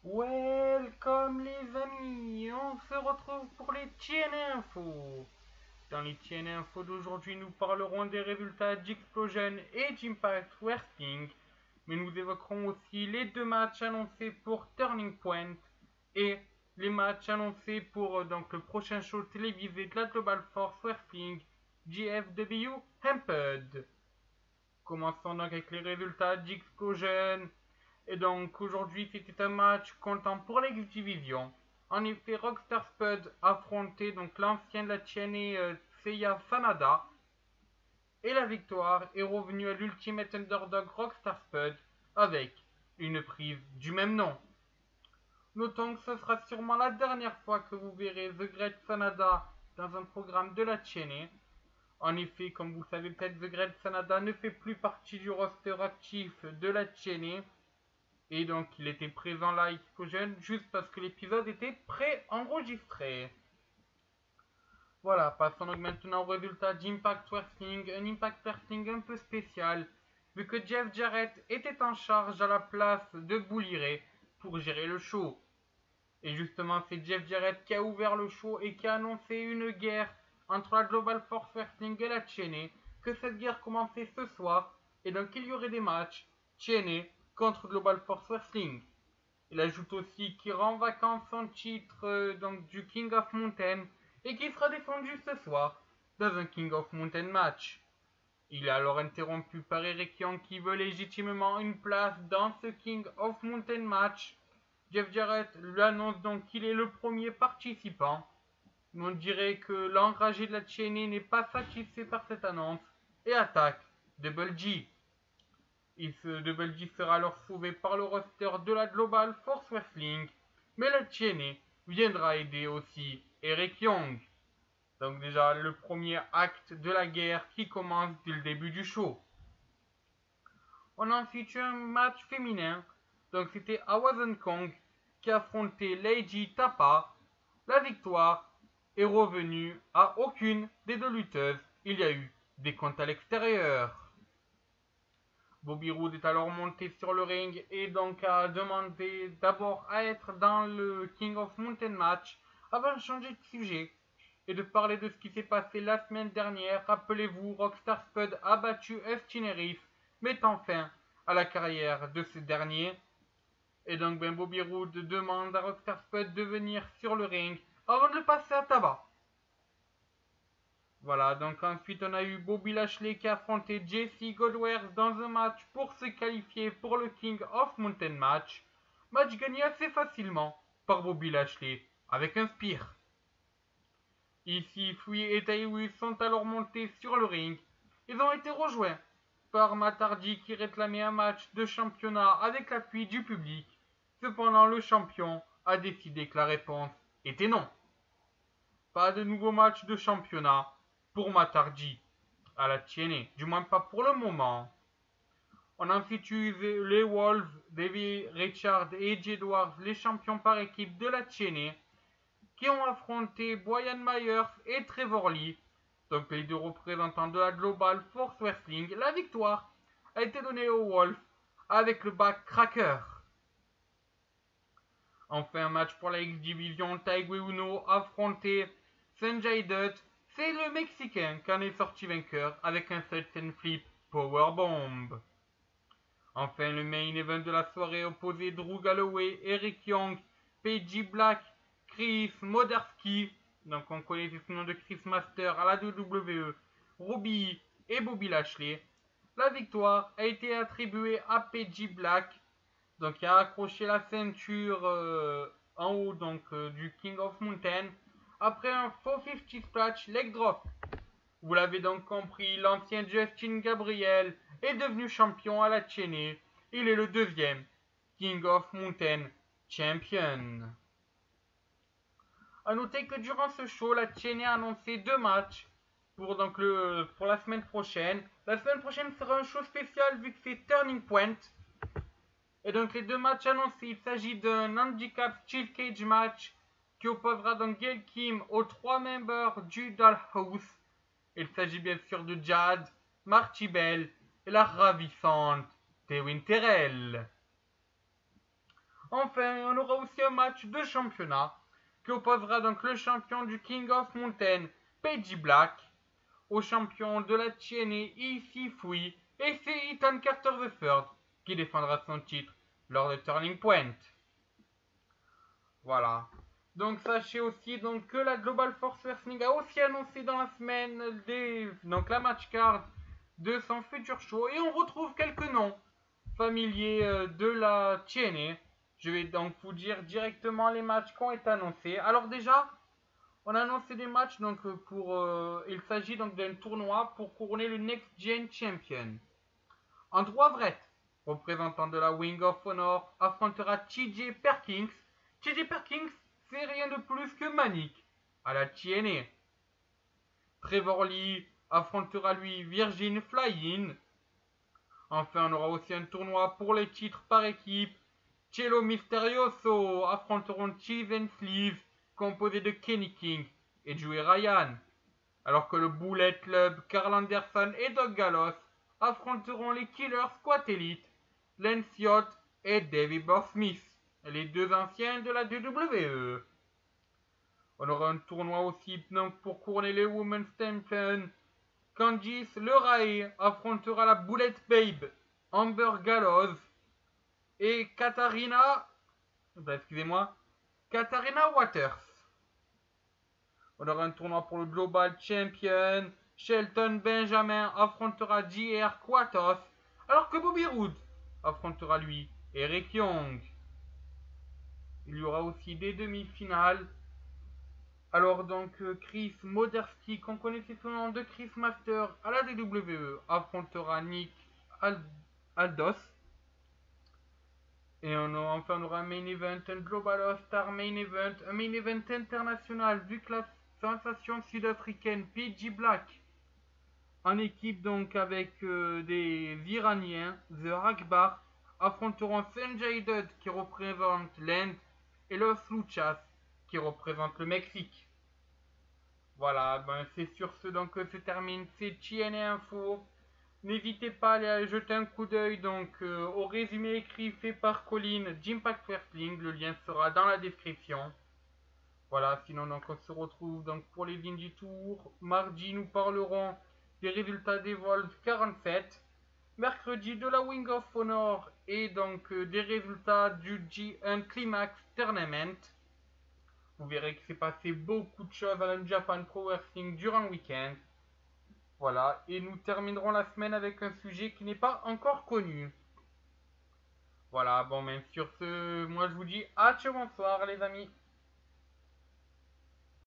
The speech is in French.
Welcome les amis, on se retrouve pour les TNA Info. Dans les TNA Info d'aujourd'hui, nous parlerons des résultats d'Explosion et d'Impact Wrestling, mais nous évoquerons aussi les deux matchs annoncés pour Turning Point et les matchs annoncés pour le prochain show télévisé de la Global Force Wrestling, GFW Amped. Commençons donc avec les résultats d'Explosion. Et donc aujourd'hui c'était un match comptant pour l'X-Division. En effet, Rockstar Spud affrontait donc l'ancien de la TNA Seiya Sanada. Et la victoire est revenue à l'Ultimate Underdog Rockstar Spud avec une prise du même nom. Notons que ce sera sûrement la dernière fois que vous verrez The Great Sanada dans un programme de la TNA. En effet, comme vous le savez peut-être, The Great Sanada ne fait plus partie du roster actif de la TNA. Et donc il était présent là, Explosion, juste parce que l'épisode était pré-enregistré. Voilà, passons donc maintenant au résultat d'Impact Wrestling. Un Impact Wrestling un peu spécial, vu que Jeff Jarrett était en charge à la place de Bully Ray pour gérer le show. Et justement, c'est Jeff Jarrett qui a ouvert le show et qui a annoncé une guerre entre la Global Force Wrestling et la TNA, que cette guerre commençait ce soir, et donc il y aurait des matchs TNA contre Global Force Wrestling. Il ajoute aussi qu'il rend vacant son titre du King of Mountain et qui sera défendu ce soir dans un King of Mountain match. Il est alors interrompu par Eric Young qui veut légitimement une place dans ce King of Mountain match. Jeff Jarrett lui annonce donc qu'il est le premier participant. On dirait que l'enragé de la TNA n'est pas satisfait par cette annonce et attaque Double G. Double G sera alors sauvé par le roster de la Global Force Wrestling, mais la TNA viendra aider aussi Eric Young. Donc déjà le premier acte de la guerre qui commence dès le début du show. On a ensuite eu un match féminin, donc c'était Awesome Kong qui affrontait Lady Tapa. La victoire est revenue à aucune des deux lutteuses, il y a eu des comptes à l'extérieur. Bobby Roode est alors monté sur le ring et donc a demandé d'abord à être dans le King of Mountain match avant de changer de sujet et de parler de ce qui s'est passé la semaine dernière. Rappelez-vous, Rockstar Spud a battu Austin Aries, mettant fin à la carrière de ce dernier. Et donc Bobby Roode demande à Rockstar Spud de venir sur le ring avant de le passer à tabac. Voilà, donc ensuite on a eu Bobby Lashley qui a affronté Jesse Goldberg dans un match pour se qualifier pour le King of Mountain match. Match gagné assez facilement par Bobby Lashley avec un spear. Ici, Free et Taiwu sont alors montés sur le ring. Ils ont été rejoints par Matt Hardy qui réclamait un match de championnat avec l'appui du public. Cependant, le champion a décidé que la réponse était non. Pas de nouveau match de championnat pour Matt Hardy à la TNA, du moins pas pour le moment. On a ensuite eu les Wolves, Davey Richard et Edge Edwards, les champions par équipe de la TNA, qui ont affronté Brian Myers et Trevor Lee, donc les deux représentants de la Global Force Wrestling. La victoire a été donnée aux Wolves avec le backcracker. Enfin, un match pour la X-Division, Taigué Uno affronté Sanjay Dutt. C'est le Mexicain qui en est sorti vainqueur avec un Sultan Flip Powerbomb. Enfin, le main event de la soirée opposait Drew Galloway, Eric Young, Paige Black, Chris Moderski, donc on connaît ce nom de Chris Master à la WWE, Ruby et Bobby Lashley. La victoire a été attribuée à Paige Black, donc qui a accroché la ceinture en haut du King of Mountain après un 450 splash leg drop. Vous l'avez donc compris, l'ancien Justin Gabriel est devenu champion à la TNA. Il est le deuxième King of Mountain Champion. A noter que durant ce show, la TNA a annoncé deux matchs pour la semaine prochaine. La semaine prochaine sera un show spécial vu que c'est Turning Point. Et donc les deux matchs annoncés, il s'agit d'un handicap steel cage match qui opposera donc Gail Kim aux trois membres du Dollhouse. Il s'agit bien sûr de Jade, Marty Bell et la ravissante Tewin Terrell. Enfin, on aura aussi un match de championnat qui opposera donc le champion du King of Mountain, Pagey Black, au champion de la TNA, EC Fui, et c'est Ethan Carter III qui défendra son titre lors de Turning Point. Voilà. Donc sachez aussi donc que la Global Force Wrestling a aussi annoncé dans la semaine donc la match card de son futur show et on retrouve quelques noms familiers de la TNA. Je vais donc vous dire directement les matchs qui ont été annoncés. Alors déjà, on a annoncé des matchs donc il s'agit donc d'un tournoi pour couronner le Next Gen Champion. Andrew Everett, représentant de la Wing of Honor, affrontera TJ Perkins. TJ Perkins, c'est rien de plus que Manic à la TNA. Trevor Lee affrontera lui Virgin Fly-In. Enfin, on aura aussi un tournoi pour les titres par équipe. Cielo Misterioso affronteront Cheese and Sleeves, composé de Kenny King et Joey Ryan. Alors que le Bullet Club, Carl Anderson et Doug Gallows affronteront les Killer Squad Elite, Lance Yacht et Davey Boss Smith, les deux anciens de la WWE. On aura un tournoi aussi donc, pour couronner les Women's Champions. Candice LeRae affrontera la Bullet Babe, Amber Gallows et Katharina Waters. On aura un tournoi pour le Global Champion. Shelton Benjamin affrontera J.R. Quatos, alors que Bobby Roode affrontera lui Eric Young. Il y aura aussi des demi-finales. Alors donc Chris Moderski, qu'on connaissait sous le nom de Chris Master à la WWE, affrontera Nick Aldos. Et enfin on aura un main event, un Global All-Star main event, un main event international vu que la sensation sud-africaine Pagey Black en équipe donc avec des Iraniens, The Akbar, affronteront Sanjay Dutt qui représente l'Inde et Los Luchas qui représente le Mexique. Voilà, c'est sur ce donc que se termine ces TNA Info. N'hésitez pas à aller jeter un coup d'œil au résumé écrit fait par Colin d'Impact Wrestling. Le lien sera dans la description. Voilà, sinon donc on se retrouve donc pour les Indie Tours. Mardi, nous parlerons des résultats des Vols 47. Mercredi, de la Wing of Honor et donc des résultats du G1 Climax Tournament. Vous verrez que s'est passé beaucoup de choses à la Japan Pro Wrestling durant le week-end. Voilà, et nous terminerons la semaine avec un sujet qui n'est pas encore connu. Voilà, bon, même sur ce, moi je vous dis à bonsoir les amis.